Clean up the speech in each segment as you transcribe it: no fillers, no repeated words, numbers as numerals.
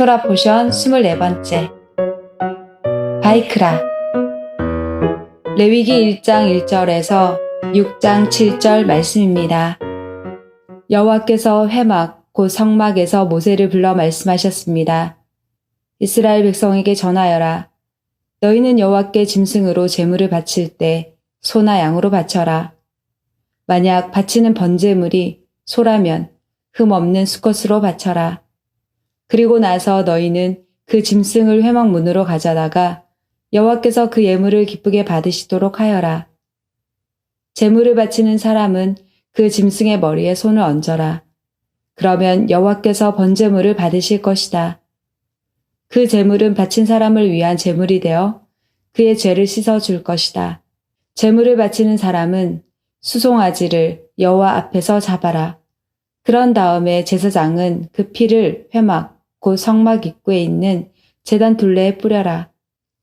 토라 포션 24번째. 바이크라. 레위기 1장 1절에서 6장 7절 말씀입니다. 여호와께서 회막 곧 성막에서 모세를 불러 말씀하셨습니다. 이스라엘 백성에게 전하여라. 너희는 여호와께 짐승으로 제물을 바칠 때 소나 양으로 바쳐라. 만약 바치는 번제물이 소라면 흠 없는 수컷으로 바쳐라. 그리고 나서 너희는 그 짐승을 회막문으로 가져다가 여호와께서 그 예물을 기쁘게 받으시도록 하여라. 제물을 바치는 사람은 그 짐승의 머리에 손을 얹어라. 그러면 여호와께서 번제물을 받으실 것이다. 그 제물은 바친 사람을 위한 제물이 되어 그의 죄를 씻어 줄 것이다. 제물을 바치는 사람은 수송아지를 여호와 앞에서 잡아라. 그런 다음에 제사장은 그 피를 회막 곧 성막 입구에 있는 제단 둘레에 뿌려라.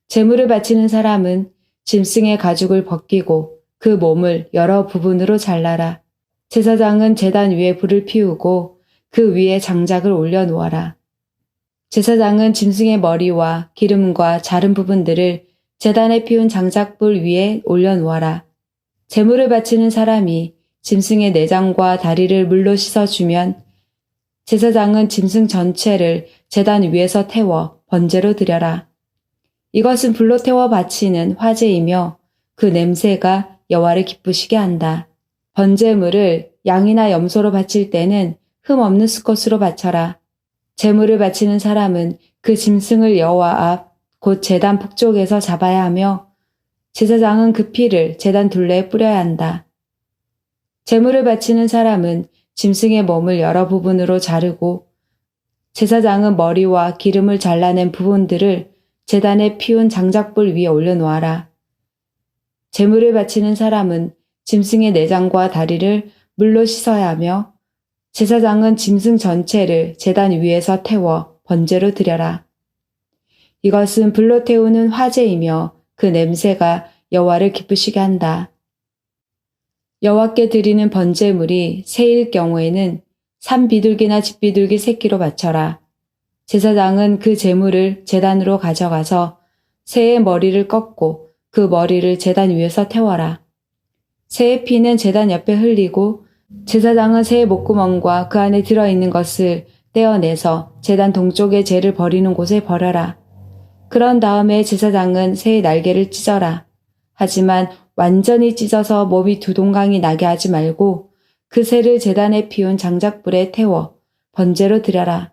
제물을 바치는 사람은 짐승의 가죽을 벗기고 그 몸을 여러 부분으로 잘라라. 제사장은 제단 위에 불을 피우고 그 위에 장작을 올려놓아라. 제사장은 짐승의 머리와 기름과 자른 부분들을 제단에 피운 장작불 위에 올려놓아라. 제물을 바치는 사람이 짐승의 내장과 다리를 물로 씻어주면 제사장은 짐승 전체를 제단 위에서 태워 번제로 드려라. 이것은 불로 태워 바치는 화제이며 그 냄새가 여호와를 기쁘시게 한다. 번제물을 양이나 염소로 바칠 때는 흠 없는 수컷으로 바쳐라. 제물을 바치는 사람은 그 짐승을 여호와 앞 곧 제단 북쪽에서 잡아야 하며 제사장은 그 피를 제단 둘레에 뿌려야 한다. 제물을 바치는 사람은 짐승의 몸을 여러 부분으로 자르고 제사장은 머리와 기름을 잘라낸 부분들을 제단에 피운 장작불 위에 올려놓아라. 제물을 바치는 사람은 짐승의 내장과 다리를 물로 씻어야 하며 제사장은 짐승 전체를 제단 위에서 태워 번제로 드려라. 이것은 불로 태우는 화제이며 그 냄새가 여호와를 기쁘시게 한다. 여호와께 드리는 번제물이 새일 경우에는 산비둘기나 집비둘기 새끼로 바쳐라. 제사장은 그 제물을 제단으로 가져가서 새의 머리를 꺾고 그 머리를 제단 위에서 태워라. 새의 피는 제단 옆에 흘리고 제사장은 새의 목구멍과 그 안에 들어있는 것을 떼어내서 제단 동쪽의 재를 버리는 곳에 버려라. 그런 다음에 제사장은 새의 날개를 찢어라. 하지만 완전히 찢어서 몸이 두 동강이 나게 하지 말고 그 새를 제단에 피운 장작불에 태워 번제로 드려라.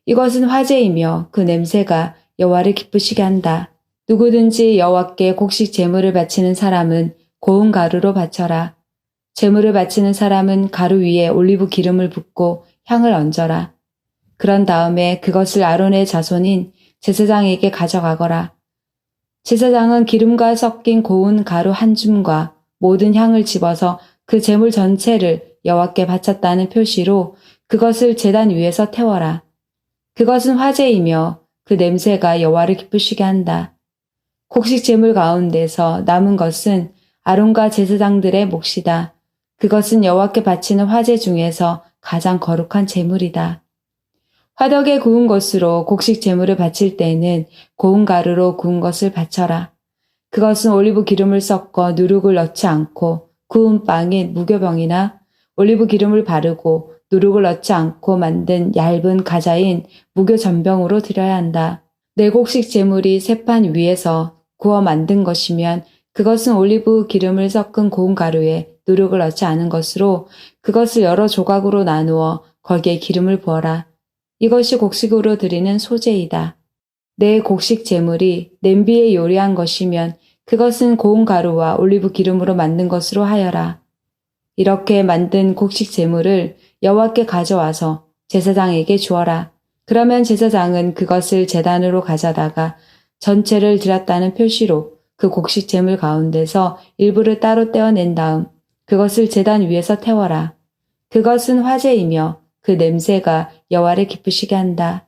이것은 화제이며 그 냄새가 여호와를 기쁘시게 한다. 누구든지 여호와께 곡식 제물을 바치는 사람은 고운 가루로 바쳐라. 제물을 바치는 사람은 가루 위에 올리브 기름을 붓고 향을 얹어라. 그런 다음에 그것을 아론의 자손인 제사장에게 가져가거라. 제사장은 기름과 섞인 고운 가루 한 줌과 모든 향을 집어서 그 제물 전체를 여호와께 바쳤다는 표시로 그것을 제단 위에서 태워라. 그것은 화제이며 그 냄새가 여호와를 기쁘시게 한다. 곡식 제물 가운데서 남은 것은 아론과 제사장들의 몫이다. 그것은 여호와께 바치는 화제 중에서 가장 거룩한 제물이다. 화덕에 구운 것으로 곡식 제물을 바칠 때에는 고운 가루로 구운 것을 바쳐라. 그것은 올리브 기름을 섞어 누룩을 넣지 않고 구운 빵인 무교병이나 올리브 기름을 바르고 누룩을 넣지 않고 만든 얇은 가자인 무교전병으로 드려야 한다. 내 곡식 제물이 새판 위에서 구워 만든 것이면 그것은 올리브 기름을 섞은 고운 가루에 누룩을 넣지 않은 것으로 그것을 여러 조각으로 나누어 거기에 기름을 부어라. 이것이 곡식으로 드리는 소제이다. 내 곡식 제물이 냄비에 요리한 것이면 그것은 고운 가루와 올리브 기름으로 만든 것으로 하여라. 이렇게 만든 곡식 제물을 여호와께 가져와서 제사장에게 주어라. 그러면 제사장은 그것을 제단으로 가져다가 전체를 드렸다는 표시로 그 곡식 제물 가운데서 일부를 따로 떼어낸 다음 그것을 제단 위에서 태워라. 그것은 화제이며 그 냄새가 여호와를 기쁘시게 한다.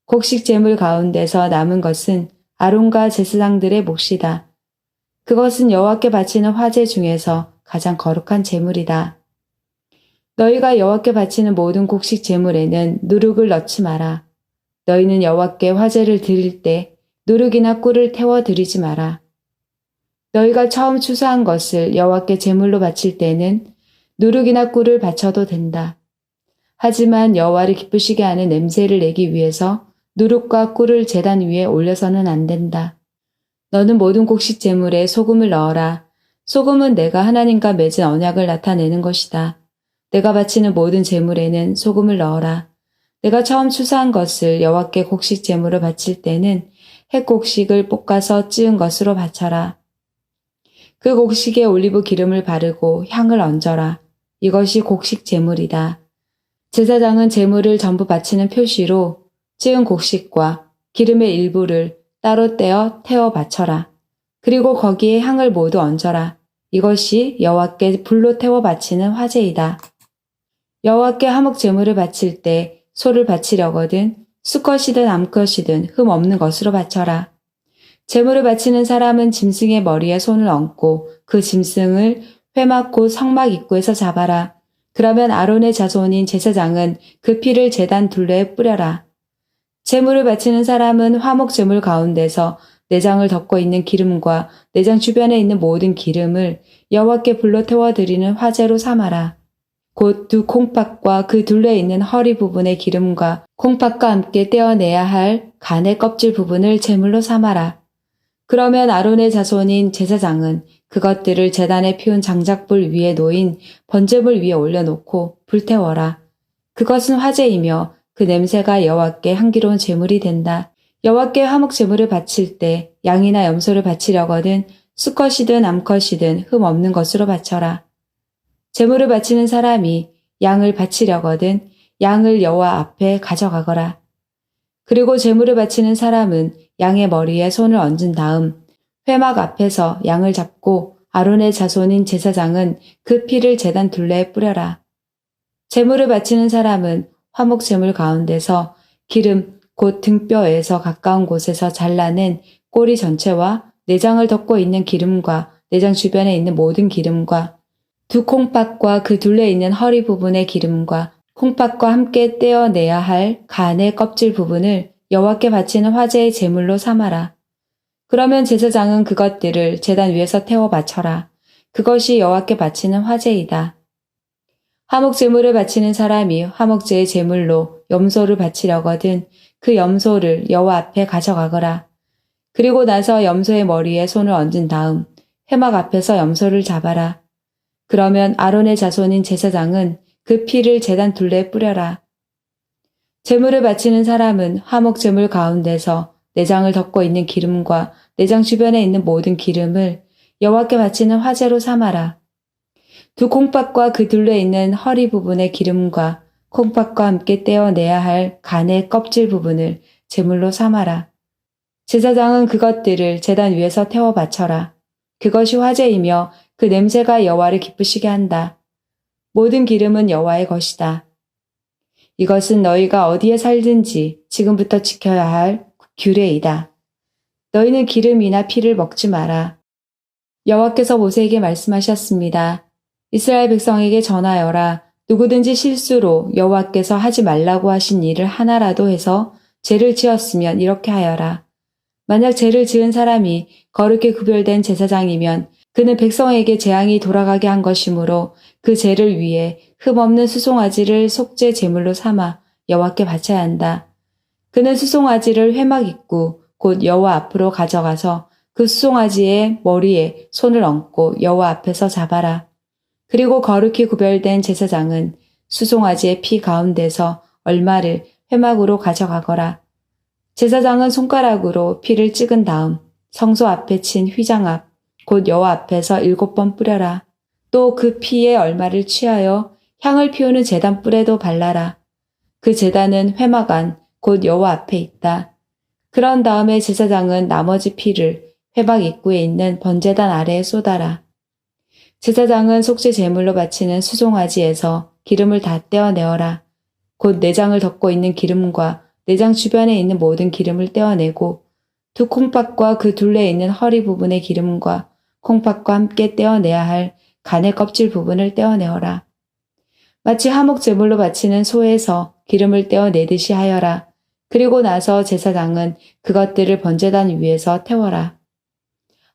곡식 제물 가운데서 남은 것은 아론과 제사장들의 몫이다. 그것은 여호와께 바치는 화제 중에서 가장 거룩한 제물이다. 너희가 여호와께 바치는 모든 곡식 제물에는 누룩을 넣지 마라. 너희는 여호와께 화제를 드릴 때 누룩이나 꿀을 태워 드리지 마라. 너희가 처음 추수한 것을 여호와께 제물로 바칠 때는 누룩이나 꿀을 바쳐도 된다. 하지만 여호와를 기쁘시게 하는 냄새를 내기 위해서 누룩과 꿀을 제단 위에 올려서는 안 된다. 너는 모든 곡식 제물에 소금을 넣어라. 소금은 내가 하나님과 맺은 언약을 나타내는 것이다. 내가 바치는 모든 제물에는 소금을 넣어라. 내가 처음 추수한 것을 여호와께 곡식 제물을 바칠 때는 햇곡식을 볶아서 찌은 것으로 바쳐라. 그 곡식에 올리브 기름을 바르고 향을 얹어라. 이것이 곡식 제물이다. 제사장은 제물을 전부 바치는 표시로 찌은 곡식과 기름의 일부를 따로 떼어 태워 바쳐라. 그리고 거기에 향을 모두 얹어라. 이것이 여호와께 불로 태워 바치는 화제이다. 여호와께 화목 제물을 바칠 때 소를 바치려거든 수컷이든 암컷이든 흠 없는 것으로 바쳐라. 제물을 바치는 사람은 짐승의 머리에 손을 얹고 그 짐승을 회막 곧 성막 입구에서 잡아라. 그러면 아론의 자손인 제사장은 그 피를 제단 둘레에 뿌려라. 제물을 바치는 사람은 화목 제물 가운데서 내장을 덮고 있는 기름과 내장 주변에 있는 모든 기름을 여호와께 불로 태워 드리는 화제로 삼아라. 곧 두 콩팥과 그 둘레에 있는 허리 부분의 기름과 콩팥과 함께 떼어내야 할 간의 껍질 부분을 제물로 삼아라. 그러면 아론의 자손인 제사장은 그것들을 제단에 피운 장작불 위에 놓인 번제물 위에 올려놓고 불태워라. 그것은 화제이며 그 냄새가 여호와께 향기로운 제물이 된다. 여호와께 화목 제물을 바칠 때 양이나 염소를 바치려거든 수컷이든 암컷이든 흠 없는 것으로 바쳐라. 제물을 바치는 사람이 양을 바치려거든 양을 여호와 앞에 가져가거라. 그리고 제물을 바치는 사람은 양의 머리에 손을 얹은 다음 회막 앞에서 양을 잡고 아론의 자손인 제사장은 그 피를 제단 둘레에 뿌려라. 제물을 바치는 사람은 화목 제물 가운데서 기름 곧 등뼈에서 가까운 곳에서 잘라낸 꼬리 전체와 내장을 덮고 있는 기름과 내장 주변에 있는 모든 기름과 두 콩팥과 그 둘레에 있는 허리 부분의 기름과 콩팥과 함께 떼어내야 할 간의 껍질 부분을 여호와께 바치는 화제의 제물로 삼아라. 그러면 제사장은 그것들을 제단 위에서 태워 바쳐라. 그것이 여호와께 바치는 화제이다. 화목 제물을 바치는 사람이 화목제의 제물로 염소를 바치려거든 그 염소를 여호와 앞에 가져가거라. 그리고 나서 염소의 머리에 손을 얹은 다음 회막 앞에서 염소를 잡아라. 그러면 아론의 자손인 제사장은 그 피를 제단 둘레에 뿌려라. 제물을 바치는 사람은 화목 제물 가운데서 내장을 덮고 있는 기름과 내장 주변에 있는 모든 기름을 여호와께 바치는 화제로 삼아라. 두 콩팥과 그 둘레에 있는 허리 부분의 기름과 콩팥과 함께 떼어내야 할 간의 껍질 부분을 제물로 삼아라. 제사장은 그것들을 제단 위에서 태워 바쳐라. 그것이 화제이며 그 냄새가 여호와를 기쁘시게 한다. 모든 기름은 여호와의 것이다. 이것은 너희가 어디에 살든지 지금부터 지켜야 할 규례이다. 너희는 기름이나 피를 먹지 마라. 여호와께서 모세에게 말씀하셨습니다. 이스라엘 백성에게 전하여라. 누구든지 실수로 여호와께서 하지 말라고 하신 일을 하나라도 해서 죄를 지었으면 이렇게 하여라. 만약 죄를 지은 사람이 거룩히 구별된 제사장이면 그는 백성에게 재앙이 돌아가게 한 것이므로 그 죄를 위해 흠없는 수송아지를 속죄 제물로 삼아 여호와께 바쳐야 한다. 그는 수송아지를 회막 입구 곧 여호와 앞으로 가져가서 그 수송아지의 머리에 손을 얹고 여호와 앞에서 잡아라. 그리고 거룩히 구별된 제사장은 수송아지의 피 가운데서 얼마를 회막으로 가져가거라. 제사장은 손가락으로 피를 찍은 다음 성소 앞에 친 휘장 앞 곧 여호와 앞에서 7번 뿌려라. 또 그 피의 얼마를 취하여 향을 피우는 제단 뿔에도 발라라. 그 제단은 회막 안 곧 여호와 앞에 있다. 그런 다음에 제사장은 나머지 피를 회막 입구에 있는 번제단 아래에 쏟아라. 제사장은 속죄 제물로 바치는 수송아지에서 기름을 다 떼어내어라. 곧 내장을 덮고 있는 기름과 내장 주변에 있는 모든 기름을 떼어내고 두 콩팥과 그 둘레에 있는 허리 부분의 기름과 콩팥과 함께 떼어내야 할 간의 껍질 부분을 떼어내어라. 마치 화목 제물로 바치는 소에서 기름을 떼어내듯이 하여라. 그리고 나서 제사장은 그것들을 번제단 위에서 태워라.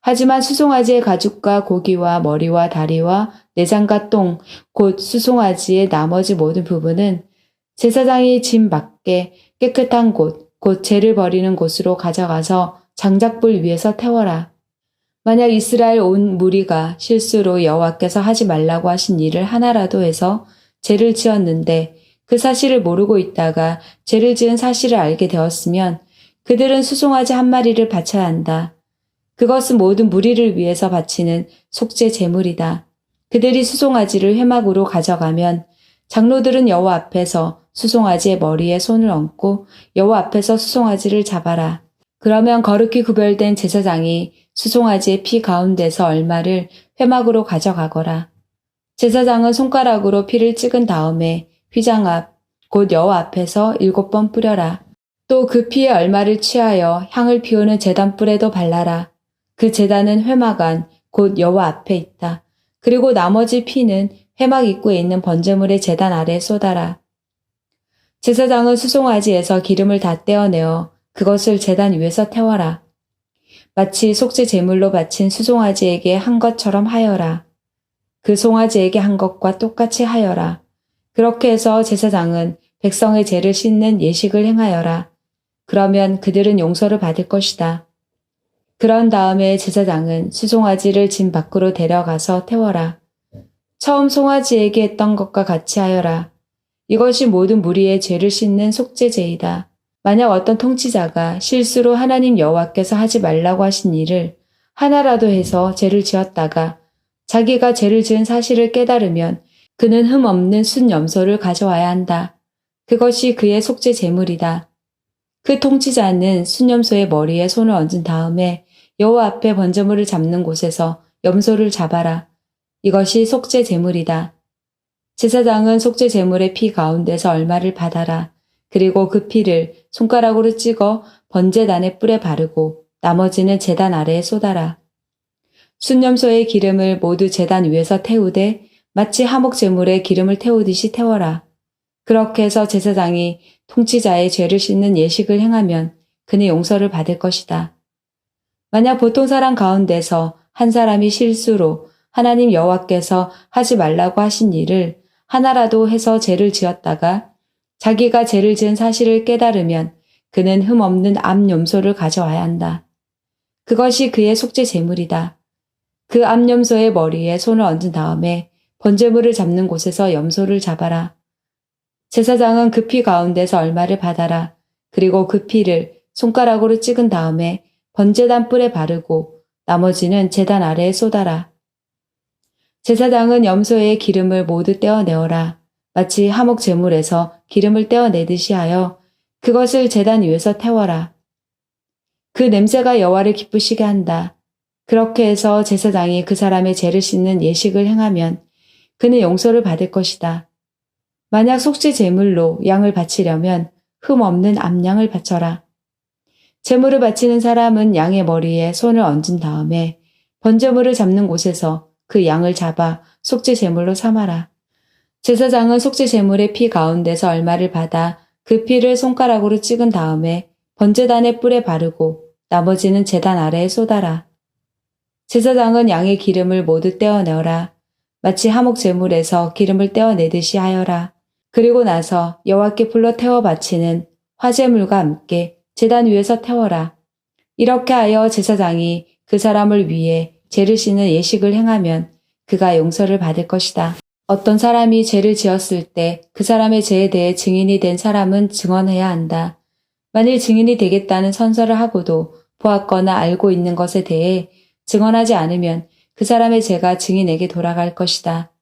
하지만 수송아지의 가죽과 고기와 머리와 다리와 내장과 똥, 곧 수송아지의 나머지 모든 부분은 제사장이 진 밖에 깨끗한 곳, 곧 죄를 버리는 곳으로 가져가서 장작불 위에서 태워라. 만약 이스라엘 온 무리가 실수로 여호와께서 하지 말라고 하신 일을 하나라도 해서 죄를 지었는데 그 사실을 모르고 있다가 죄를 지은 사실을 알게 되었으면 그들은 수송아지 한 마리를 바쳐야 한다. 그것은 모든 무리를 위해서 바치는 속죄 제물이다. 그들이 수송아지를 회막으로 가져가면 장로들은 여호와 앞에서 수송아지의 머리에 손을 얹고 여호와 앞에서 수송아지를 잡아라. 그러면 거룩히 구별된 제사장이 수송아지의 피 가운데서 얼마를 회막으로 가져가거라. 제사장은 손가락으로 피를 찍은 다음에 휘장 앞, 곧 여호와 앞에서 7번 뿌려라. 또 그 피의 얼마를 취하여 향을 피우는 제단 뿔에도 발라라. 그 제단은 회막 안, 곧 여호와 앞에 있다. 그리고 나머지 피는 회막 입구에 있는 번제물의 제단 아래에 쏟아라. 제사장은 수송아지에서 기름을 다 떼어내어 그것을 제단 위에서 태워라. 마치 속죄 제물로 바친 수송아지에게 한 것처럼 하여라. 그 송아지에게 한 것과 똑같이 하여라. 그렇게 해서 제사장은 백성의 죄를 씻는 예식을 행하여라. 그러면 그들은 용서를 받을 것이다. 그런 다음에 제사장은 수송아지를 진 밖으로 데려가서 태워라. 처음 송아지에게 했던 것과 같이 하여라. 이것이 모든 무리의 죄를 씻는 속죄제이다. 만약 어떤 통치자가 실수로 하나님 여호와께서 하지 말라고 하신 일을 하나라도 해서 죄를 지었다가 자기가 죄를 지은 사실을 깨달으면 그는 흠 없는 순 염소를 가져와야 한다. 그것이 그의 속죄 제물이다. 그 통치자는 순 염소의 머리에 손을 얹은 다음에 여호와 앞에 번제물을 잡는 곳에서 염소를 잡아라. 이것이 속죄 제물이다. 제사장은 속죄 제물의 피 가운데서 얼마를 받아라. 그리고 그 피를 손가락으로 찍어 번제단의 뿔에 바르고 나머지는 제단 아래에 쏟아라. 순염소의 기름을 모두 제단 위에서 태우되 마치 화목 제물에 기름을 태우듯이 태워라. 그렇게 해서 제사장이 통치자의 죄를 씻는 예식을 행하면 그는 용서를 받을 것이다. 만약 보통 사람 가운데서 한 사람이 실수로 하나님 여호와께서 하지 말라고 하신 일을 하나라도 해서 죄를 지었다가 자기가 죄를 지은 사실을 깨달으면 그는 흠 없는 암염소를 가져와야 한다. 그것이 그의 속죄 제물이다. 그 암염소의 머리에 손을 얹은 다음에 번제물을 잡는 곳에서 염소를 잡아라. 제사장은 그 피 가운데서 얼마를 받아라. 그리고 그 피를 손가락으로 찍은 다음에 번제단 뿔에 바르고 나머지는 제단 아래에 쏟아라. 제사장은 염소의 기름을 모두 떼어내어라. 마치 화목 제물에서 기름을 떼어내듯이 하여 그것을 제단 위에서 태워라. 그 냄새가 여호와를 기쁘시게 한다. 그렇게 해서 제사장이 그 사람의 죄를 씻는 예식을 행하면 그는 용서를 받을 것이다. 만약 속죄 제물로 양을 바치려면 흠 없는 암양을 바쳐라. 제물을 바치는 사람은 양의 머리에 손을 얹은 다음에 번제물을 잡는 곳에서 그 양을 잡아 속죄 제물로 삼아라. 제사장은 속죄 제물의 피 가운데서 얼마를 받아 그 피를 손가락으로 찍은 다음에 번제단의 뿔에 바르고 나머지는 제단 아래에 쏟아라. 제사장은 양의 기름을 모두 떼어내어라. 마치 화목 제물에서 기름을 떼어내듯이 하여라. 그리고 나서 여호와께 불러 태워 바치는 화제물과 함께 제단 위에서 태워라. 이렇게 하여 제사장이 그 사람을 위해 죄를 씻는 예식을 행하면 그가 용서를 받을 것이다. 어떤 사람이 죄를 지었을 때 그 사람의 죄에 대해 증인이 된 사람은 증언해야 한다. 만일 증인이 되겠다는 선서를 하고도 보았거나 알고 있는 것에 대해 증언하지 않으면 그 사람의 죄가 증인에게 돌아갈 것이다.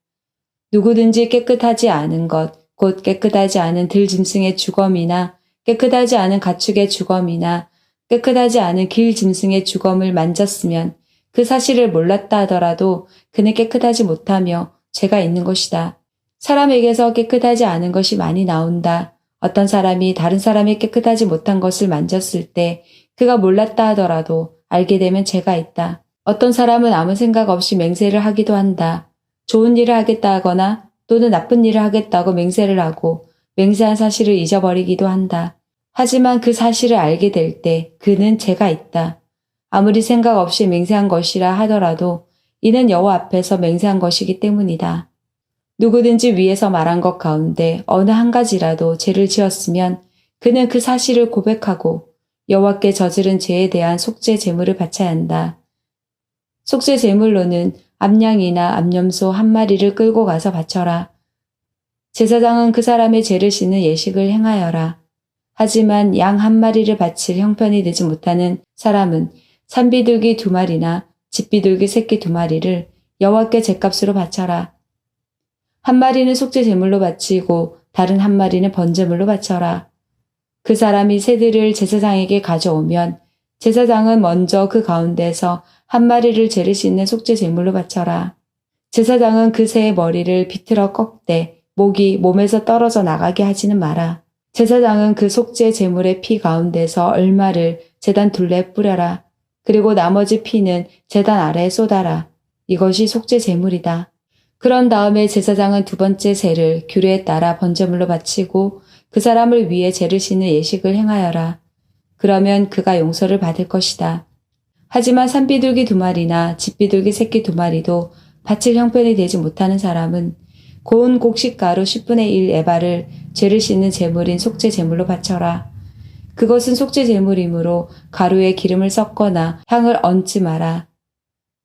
누구든지 깨끗하지 않은 것, 곧 깨끗하지 않은 들짐승의 주검이나 깨끗하지 않은 가축의 주검이나 깨끗하지 않은 길짐승의 주검을 만졌으면 그 사실을 몰랐다 하더라도 그는 깨끗하지 못하며 죄가 있는 것이다. 사람에게서 깨끗하지 않은 것이 많이 나온다. 어떤 사람이 다른 사람이 깨끗하지 못한 것을 만졌을 때 그가 몰랐다 하더라도 알게 되면 죄가 있다. 어떤 사람은 아무 생각 없이 맹세를 하기도 한다. 좋은 일을 하겠다 하거나 또는 나쁜 일을 하겠다고 맹세를 하고 맹세한 사실을 잊어버리기도 한다. 하지만 그 사실을 알게 될 때 그는 죄가 있다. 아무리 생각 없이 맹세한 것이라 하더라도 이는 여호와 앞에서 맹세한 것이기 때문이다. 누구든지 위에서 말한 것 가운데 어느 한 가지라도 죄를 지었으면 그는 그 사실을 고백하고 여호와께 저지른 죄에 대한 속죄 제물을 바쳐야 한다. 속죄 제물로는 암양이나 암염소 한 마리를 끌고 가서 바쳐라. 제사장은 그 사람의 죄를 씻는 예식을 행하여라. 하지만 양 한 마리를 바칠 형편이 되지 못하는 사람은 산비둘기 2마리나 집비둘기 새끼 2마리를 여호와께 제값으로 바쳐라. 한 마리는 속죄 제물로 바치고 다른 한 마리는 번제물로 바쳐라. 그 사람이 새들을 제사장에게 가져오면 제사장은 먼저 그 가운데서 한 마리를 죄를 씻는 속죄 제물로 바쳐라. 제사장은 그 새의 머리를 비틀어 꺾되 목이 몸에서 떨어져 나가게 하지는 마라. 제사장은 그 속죄 제물의 피 가운데서 얼마를 제단 둘레에 뿌려라. 그리고 나머지 피는 제단 아래에 쏟아라. 이것이 속죄 제물이다. 그런 다음에 제사장은 2번째 새를 규례에 따라 번제물로 바치고 그 사람을 위해 죄를 씻는 예식을 행하여라. 그러면 그가 용서를 받을 것이다. 하지만 산비둘기 2마리나 집비둘기 새끼 2마리도 바칠 형편이 되지 못하는 사람은 고운 곡식가루 10분의 1 에바를 죄를 씻는 제물인 속죄 제물로 바쳐라. 그것은 속죄 제물이므로 가루에 기름을 섞거나 향을 얹지 마라.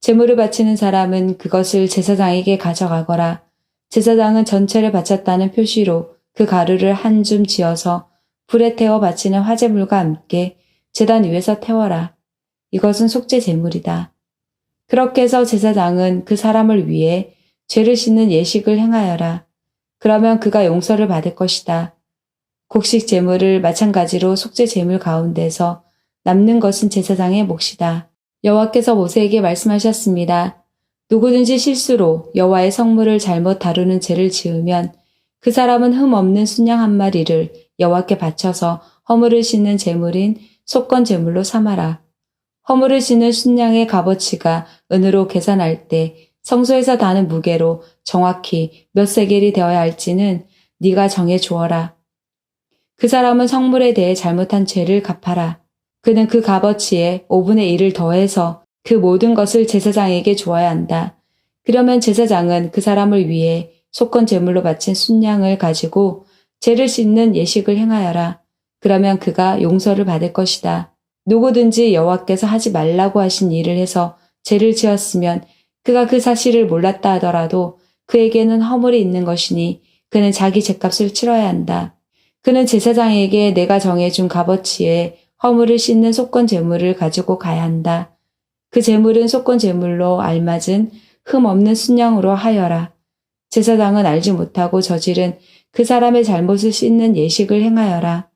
제물을 바치는 사람은 그것을 제사장에게 가져가거라. 제사장은 전체를 바쳤다는 표시로 그 가루를 한 줌 지어서 불에 태워 바치는 화제물과 함께 제단 위에서 태워라. 이것은 속죄 제물이다. 그렇게 해서 제사장은 그 사람을 위해 죄를 씻는 예식을 행하여라. 그러면 그가 용서를 받을 것이다. 곡식 제물을 마찬가지로 속죄 제물 가운데서 남는 것은 제사장의 몫이다. 여호와께서 모세에게 말씀하셨습니다. 누구든지 실수로 여호와의 성물을 잘못 다루는 죄를 지으면 그 사람은 흠 없는 순양 한 마리를 여호와께 바쳐서 허물을 씻는 제물인 속건 제물로 삼아라. 허물을 씻는 순양의 값어치가 은으로 계산할 때 성소에서 다는 무게로 정확히 몇 세겔이 되어야 할지는 네가 정해 주어라. 그 사람은 성물에 대해 잘못한 죄를 갚아라. 그는 그 값어치에 5분의 1을 더해서 그 모든 것을 제사장에게 주어야 한다. 그러면 제사장은 그 사람을 위해 속건 제물로 바친 순양을 가지고 죄를 씻는 예식을 행하여라. 그러면 그가 용서를 받을 것이다. 누구든지 여호와께서 하지 말라고 하신 일을 해서 죄를 지었으면 그가 그 사실을 몰랐다 하더라도 그에게는 허물이 있는 것이니 그는 자기 죄값을 치러야 한다. 그는 제사장에게 내가 정해준 값어치에 허물을 씻는 속건 제물을 가지고 가야 한다. 그 제물은 속건 제물로 알맞은 흠 없는 순양으로 하여라. 제사장은 알지 못하고 저지른 그 사람의 잘못을 씻는 예식을 행하여라.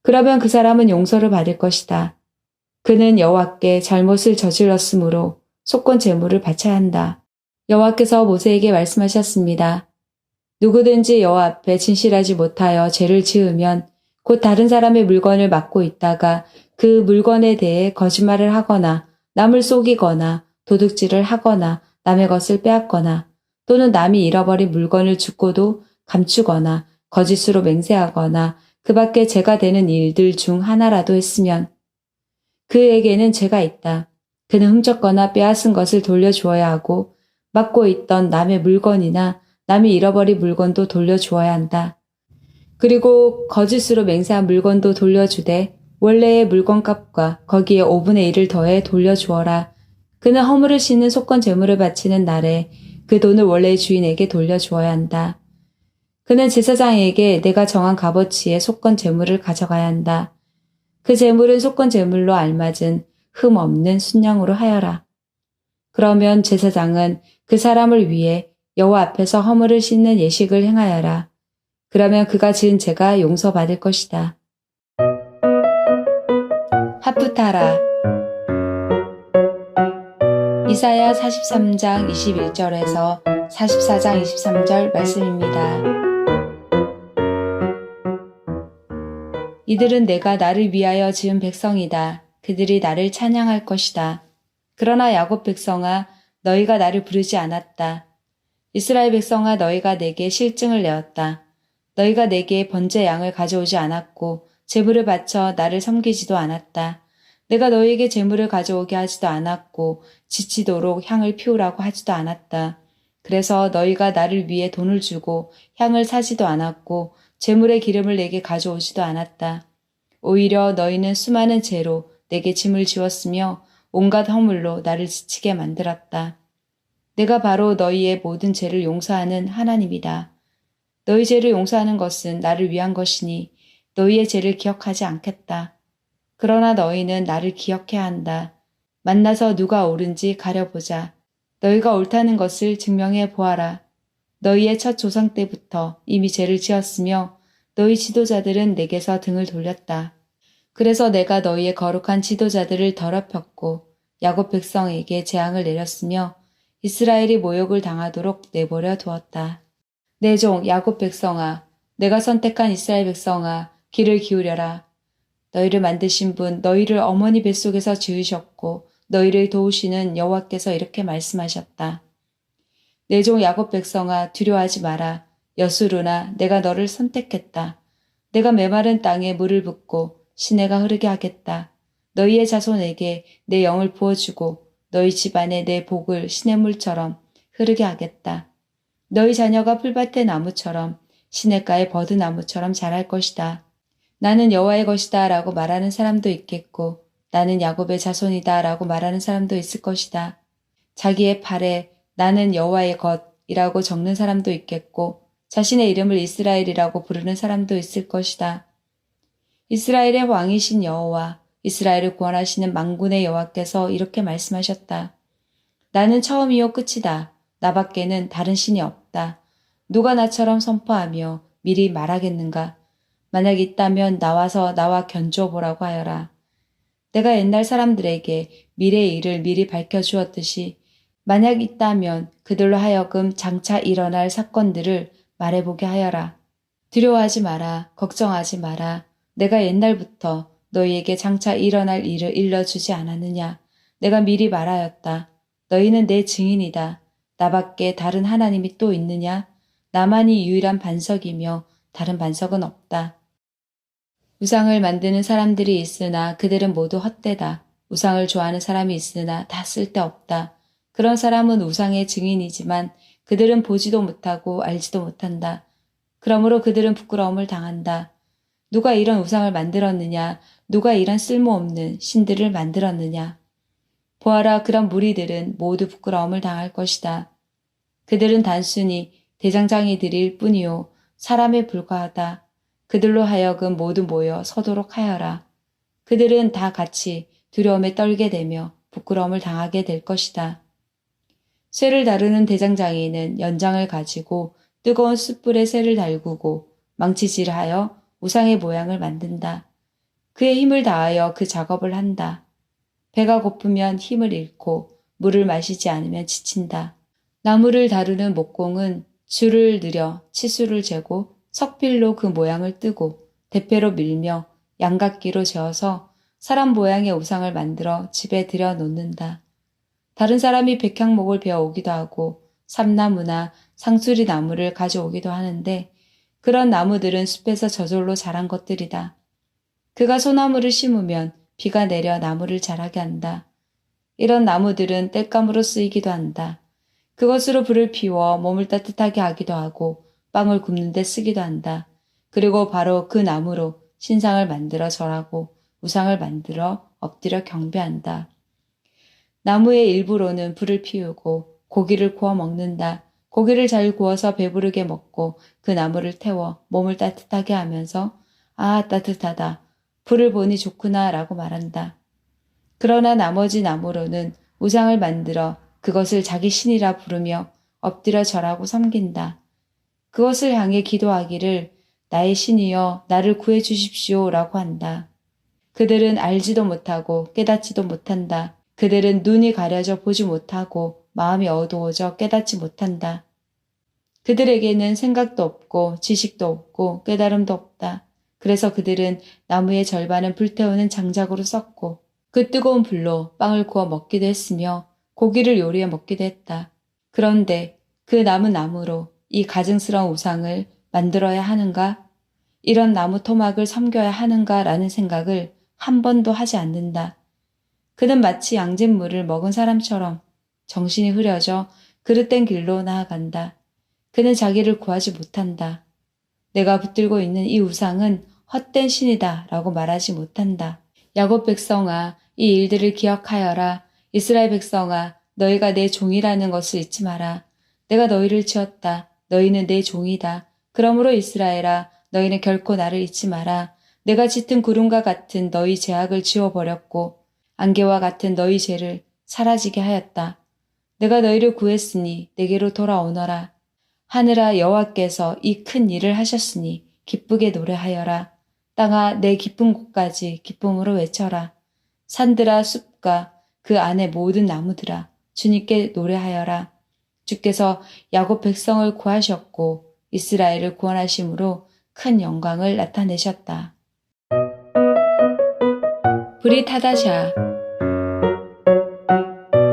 그러면 그 사람은 용서를 받을 것이다. 그는 여호와께 잘못을 저질렀으므로 속건 제물을 바쳐야 한다. 여호와께서 모세에게 말씀하셨습니다. 누구든지 여호와 앞에 진실하지 못하여 죄를 지으면 곧 다른 사람의 물건을 맡고 있다가 그 물건에 대해 거짓말을 하거나 남을 속이거나 도둑질을 하거나 남의 것을 빼앗거나 또는 남이 잃어버린 물건을 죽고도 감추거나 거짓으로 맹세하거나 그 밖에 죄가 되는 일들 중 하나라도 했으면 그에게는 죄가 있다. 그는 훔쳤거나 빼앗은 것을 돌려주어야 하고 맡고 있던 남의 물건이나 남이 잃어버린 물건도 돌려주어야 한다. 그리고 거짓으로 맹세한 물건도 돌려주되 원래의 물건값과 거기에 5분의 1을 더해 돌려주어라. 그는 허물을 씻는 속건 제물을 바치는 날에 그 돈을 원래의 주인에게 돌려주어야 한다. 그는 제사장에게 내가 정한 값어치의 속건 제물을 가져가야 한다. 그 제물은 속건 제물로 알맞은 흠 없는 순양으로 하여라. 그러면 제사장은 그 사람을 위해 여호와 앞에서 허물을 씻는 예식을 행하여라. 그러면 그가 지은 죄가 용서받을 것이다. 하프타라. 이사야 43장 21절에서 44장 23절 말씀입니다. 이들은 내가 나를 위하여 지은 백성이다. 그들이 나를 찬양할 것이다. 그러나 야곱 백성아, 너희가 나를 부르지 않았다. 이스라엘 백성아, 너희가 내게 실증을 내었다. 너희가 내게 번제 양을 가져오지 않았고 제물을 바쳐 나를 섬기지도 않았다. 내가 너희에게 제물을 가져오게 하지도 않았고 지치도록 향을 피우라고 하지도 않았다. 그래서 너희가 나를 위해 돈을 주고 향을 사지도 않았고 제물의 기름을 내게 가져오지도 않았다. 오히려 너희는 수많은 죄로 내게 짐을 지웠으며 온갖 허물로 나를 지치게 만들었다. 내가 바로 너희의 모든 죄를 용서하는 하나님이다. 너희 죄를 용서하는 것은 나를 위한 것이니 너희의 죄를 기억하지 않겠다. 그러나 너희는 나를 기억해야 한다. 만나서 누가 옳은지 가려보자. 너희가 옳다는 것을 증명해 보아라. 너희의 첫 조상 때부터 이미 죄를 지었으며 너희 지도자들은 내게서 등을 돌렸다. 그래서 내가 너희의 거룩한 지도자들을 더럽혔고 야곱 백성에게 재앙을 내렸으며 이스라엘이 모욕을 당하도록 내버려 두었다. 내 종 야곱 백성아, 내가 선택한 이스라엘 백성아, 귀를 기울여라. 너희를 만드신 분, 너희를 어머니 뱃속에서 지으셨고 너희를 도우시는 여호와께서 이렇게 말씀하셨다. 내 종 야곱 백성아, 두려워하지 마라. 여수르나 내가 너를 선택했다. 내가 메마른 땅에 물을 붓고 시내가 흐르게 하겠다. 너희의 자손에게 내 영을 부어주고 너희 집안에 내 복을 시냇물처럼 흐르게 하겠다. 너희 자녀가 풀밭의 나무처럼 시냇가의 버드나무처럼 자랄 것이다. 나는 여호와의 것이다 라고 말하는 사람도 있겠고 나는 야곱의 자손이다 라고 말하는 사람도 있을 것이다. 자기의 팔에 나는 여호와의 것이라고 적는 사람도 있겠고 자신의 이름을 이스라엘이라고 부르는 사람도 있을 것이다. 이스라엘의 왕이신 여호와, 이스라엘을 구원하시는 만군의 여호와께서 이렇게 말씀하셨다. 나는 처음이요 끝이다. 나밖에는 다른 신이 없다. 누가 나처럼 선포하며 미리 말하겠는가? 만약 있다면 나와서 나와 견주어 보라고 하여라. 내가 옛날 사람들에게 미래의 일을 미리 밝혀주었듯이 만약 있다면 그들로 하여금 장차 일어날 사건들을 말해보게 하여라. 두려워하지 마라. 걱정하지 마라. 내가 옛날부터 너희에게 장차 일어날 일을 일러주지 않았느냐. 내가 미리 말하였다. 너희는 내 증인이다. 나밖에 다른 하나님이 또 있느냐? 나만이 유일한 반석이며 다른 반석은 없다. 우상을 만드는 사람들이 있으나 그들은 모두 헛되다. 우상을 좋아하는 사람이 있으나 다 쓸데없다. 그런 사람은 우상의 증인이지만 그들은 보지도 못하고 알지도 못한다. 그러므로 그들은 부끄러움을 당한다. 누가 이런 우상을 만들었느냐? 누가 이런 쓸모없는 신들을 만들었느냐? 보아라, 그런 무리들은 모두 부끄러움을 당할 것이다. 그들은 단순히 대장장이들일 뿐이요 사람에 불과하다. 그들로 하여금 모두 모여 서도록 하여라. 그들은 다 같이 두려움에 떨게 되며 부끄러움을 당하게 될 것이다. 쇠를 다루는 대장장이는 연장을 가지고 뜨거운 숯불에 쇠를 달구고 망치질하여 우상의 모양을 만든다. 그의 힘을 다하여 그 작업을 한다. 배가 고프면 힘을 잃고 물을 마시지 않으면 지친다. 나무를 다루는 목공은 줄을 늘여 치수를 재고 석필로 그 모양을 뜨고 대패로 밀며 양각기로 재어서 사람 모양의 우상을 만들어 집에 들여 놓는다. 다른 사람이 백향목을 베어 오기도 하고 삼나무나 상수리 나무를 가져오기도 하는데 그런 나무들은 숲에서 저절로 자란 것들이다. 그가 소나무를 심으면 비가 내려 나무를 자라게 한다. 이런 나무들은 땔감으로 쓰이기도 한다. 그것으로 불을 피워 몸을 따뜻하게 하기도 하고 빵을 굽는 데 쓰기도 한다. 그리고 바로 그 나무로 신상을 만들어 절하고 우상을 만들어 엎드려 경배한다. 나무의 일부로는 불을 피우고 고기를 구워 먹는다. 고기를 잘 구워서 배부르게 먹고 그 나무를 태워 몸을 따뜻하게 하면서 아, 따뜻하다. 불을 보니 좋구나 라고 말한다. 그러나 나머지 나무로는 우상을 만들어 그것을 자기 신이라 부르며 엎드려 절하고 섬긴다. 그것을 향해 기도하기를 나의 신이여 나를 구해 주십시오 라고 한다. 그들은 알지도 못하고 깨닫지도 못한다. 그들은 눈이 가려져 보지 못하고 마음이 어두워져 깨닫지 못한다. 그들에게는 생각도 없고 지식도 없고 깨달음도 없다. 그래서 그들은 나무의 절반은 불태우는 장작으로 썼고 그 뜨거운 불로 빵을 구워 먹기도 했으며 고기를 요리해 먹기도 했다. 그런데 그 남은 나무로 이 가증스러운 우상을 만들어야 하는가? 이런 나무 토막을 섬겨야 하는가라는 생각을 한 번도 하지 않는다. 그는 마치 양잿물을 먹은 사람처럼 정신이 흐려져 그릇된 길로 나아간다. 그는 자기를 구하지 못한다. 내가 붙들고 있는 이 우상은 헛된 신이다 라고 말하지 못한다. 야곱 백성아, 이 일들을 기억하여라. 이스라엘 백성아, 너희가 내 종이라는 것을 잊지 마라. 내가 너희를 지었다. 너희는 내 종이다. 그러므로 이스라엘아, 너희는 결코 나를 잊지 마라. 내가 짙은 구름과 같은 너희 죄악을 지워버렸고 안개와 같은 너희 죄를 사라지게 하였다. 내가 너희를 구했으니 내게로 돌아오너라. 하늘아, 여호와께서 이 큰 일을 하셨으니 기쁘게 노래하여라. 땅아, 내 깊은 곳까지 기쁨으로 외쳐라. 산들아, 숲과 그 안에 모든 나무들아, 주님께 노래하여라. 주께서 야곱 백성을 구하셨고 이스라엘을 구원하심으로 큰 영광을 나타내셨다. 브릿 하다샤.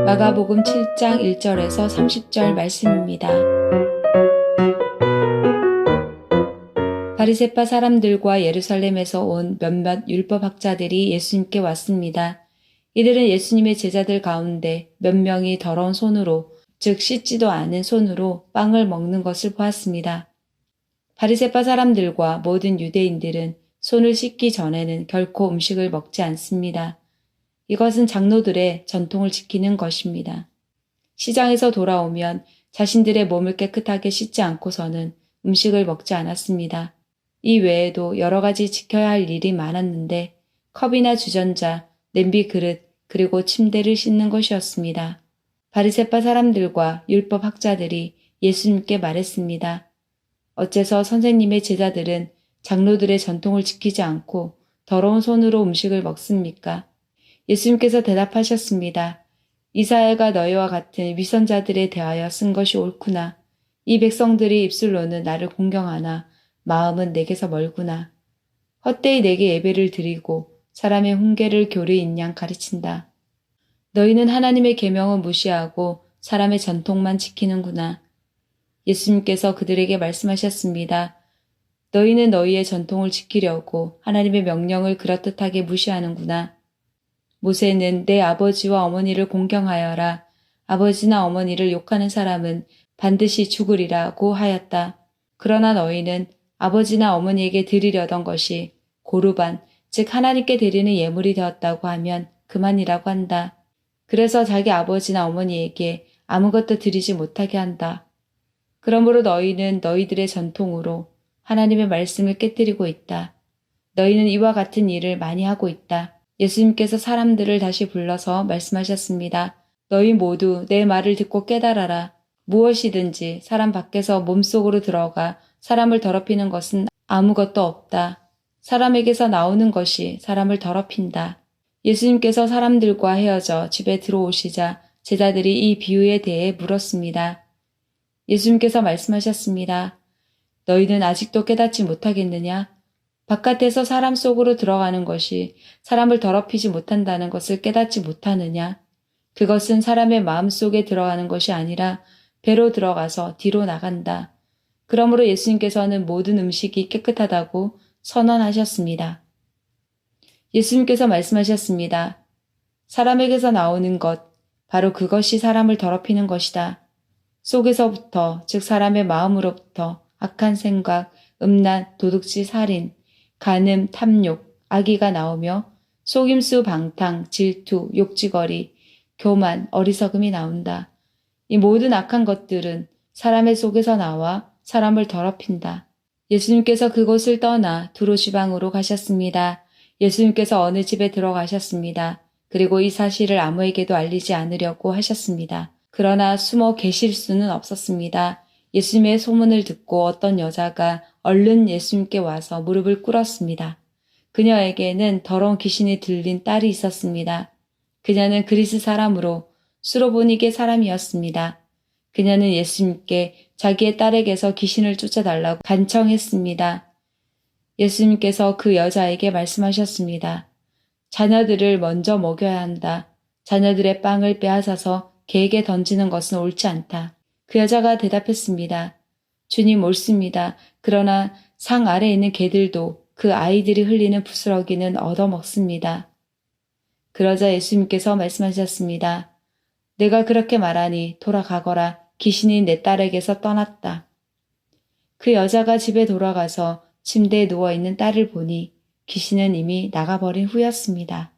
마가복음 7장 1절에서 30절 말씀입니다. 바리새파 사람들과 예루살렘에서 온 몇몇 율법학자들이 예수님께 왔습니다. 이들은 예수님의 제자들 가운데 몇 명이 더러운 손으로, 즉 씻지도 않은 손으로 빵을 먹는 것을 보았습니다. 바리새파 사람들과 모든 유대인들은 손을 씻기 전에는 결코 음식을 먹지 않습니다. 이것은 장로들의 전통을 지키는 것입니다. 시장에서 돌아오면 자신들의 몸을 깨끗하게 씻지 않고서는 음식을 먹지 않았습니다. 이 외에도 여러 가지 지켜야 할 일이 많았는데 컵이나 주전자, 냄비 그릇, 그리고 침대를 씻는 것이었습니다. 바리새파 사람들과 율법 학자들이 예수님께 말했습니다. 어째서 선생님의 제자들은 장로들의 전통을 지키지 않고 더러운 손으로 음식을 먹습니까? 예수님께서 대답하셨습니다. 이사야가 너희와 같은 위선자들에 대하여 쓴 것이 옳구나. 이 백성들이 입술로는 나를 공경하나 마음은 내게서 멀구나. 헛되이 내게 예배를 드리고 사람의 훈계를 교리인 양 가르친다. 너희는 하나님의 계명은 무시하고 사람의 전통만 지키는구나. 예수님께서 그들에게 말씀하셨습니다. 너희는 너희의 전통을 지키려고 하나님의 명령을 그럴듯하게 무시하는구나. 모세는 내 아버지와 어머니를 공경하여라. 아버지나 어머니를 욕하는 사람은 반드시 죽으리라고 하였다. 그러나 너희는 아버지나 어머니에게 드리려던 것이 고르반, 즉 하나님께 드리는 예물이 되었다고 하면 그만이라고 한다. 그래서 자기 아버지나 어머니에게 아무것도 드리지 못하게 한다. 그러므로 너희는 너희들의 전통으로 하나님의 말씀을 깨뜨리고 있다. 너희는 이와 같은 일을 많이 하고 있다. 예수님께서 사람들을 다시 불러서 말씀하셨습니다. 너희 모두 내 말을 듣고 깨달아라. 무엇이든지 사람 밖에서 몸속으로 들어가 사람을 더럽히는 것은 아무것도 없다. 사람에게서 나오는 것이 사람을 더럽힌다. 예수님께서 사람들과 헤어져 집에 들어오시자 제자들이 이 비유에 대해 물었습니다. 예수님께서 말씀하셨습니다. 너희는 아직도 깨닫지 못하겠느냐? 바깥에서 사람 속으로 들어가는 것이 사람을 더럽히지 못한다는 것을 깨닫지 못하느냐? 그것은 사람의 마음 속에 들어가는 것이 아니라 배로 들어가서 뒤로 나간다. 그러므로 예수님께서는 모든 음식이 깨끗하다고 선언하셨습니다. 예수님께서 말씀하셨습니다. 사람에게서 나오는 것, 바로 그것이 사람을 더럽히는 것이다. 속에서부터, 즉 사람의 마음으로부터 악한 생각, 음란, 도둑질, 살인, 간음, 탐욕, 악의가 나오며 속임수, 방탕, 질투, 욕지거리, 교만, 어리석음이 나온다. 이 모든 악한 것들은 사람의 속에서 나와 사람을 더럽힌다. 예수님께서 그곳을 떠나 두로 지방으로 가셨습니다. 예수님께서 어느 집에 들어가셨습니다. 그리고 이 사실을 아무에게도 알리지 않으려고 하셨습니다. 그러나 숨어 계실 수는 없었습니다. 예수님의 소문을 듣고 어떤 여자가 얼른 예수님께 와서 무릎을 꿇었습니다. 그녀에게는 더러운 귀신이 들린 딸이 있었습니다. 그녀는 그리스 사람으로 수로보니게 사람이었습니다. 그녀는 예수님께 자기의 딸에게서 귀신을 쫓아달라고 간청했습니다. 예수님께서 그 여자에게 말씀하셨습니다. 자녀들을 먼저 먹여야 한다. 자녀들의 빵을 빼앗아서 개에게 던지는 것은 옳지 않다. 그 여자가 대답했습니다. 주님 옳습니다. 그러나 상 아래에 있는 개들도 그 아이들이 흘리는 부스러기는 얻어먹습니다. 그러자 예수님께서 말씀하셨습니다. 내가 그렇게 말하니 돌아가거라. 귀신이 내 딸에게서 떠났다. 그 여자가 집에 돌아가서 침대에 누워있는 딸을 보니 귀신은 이미 나가버린 후였습니다.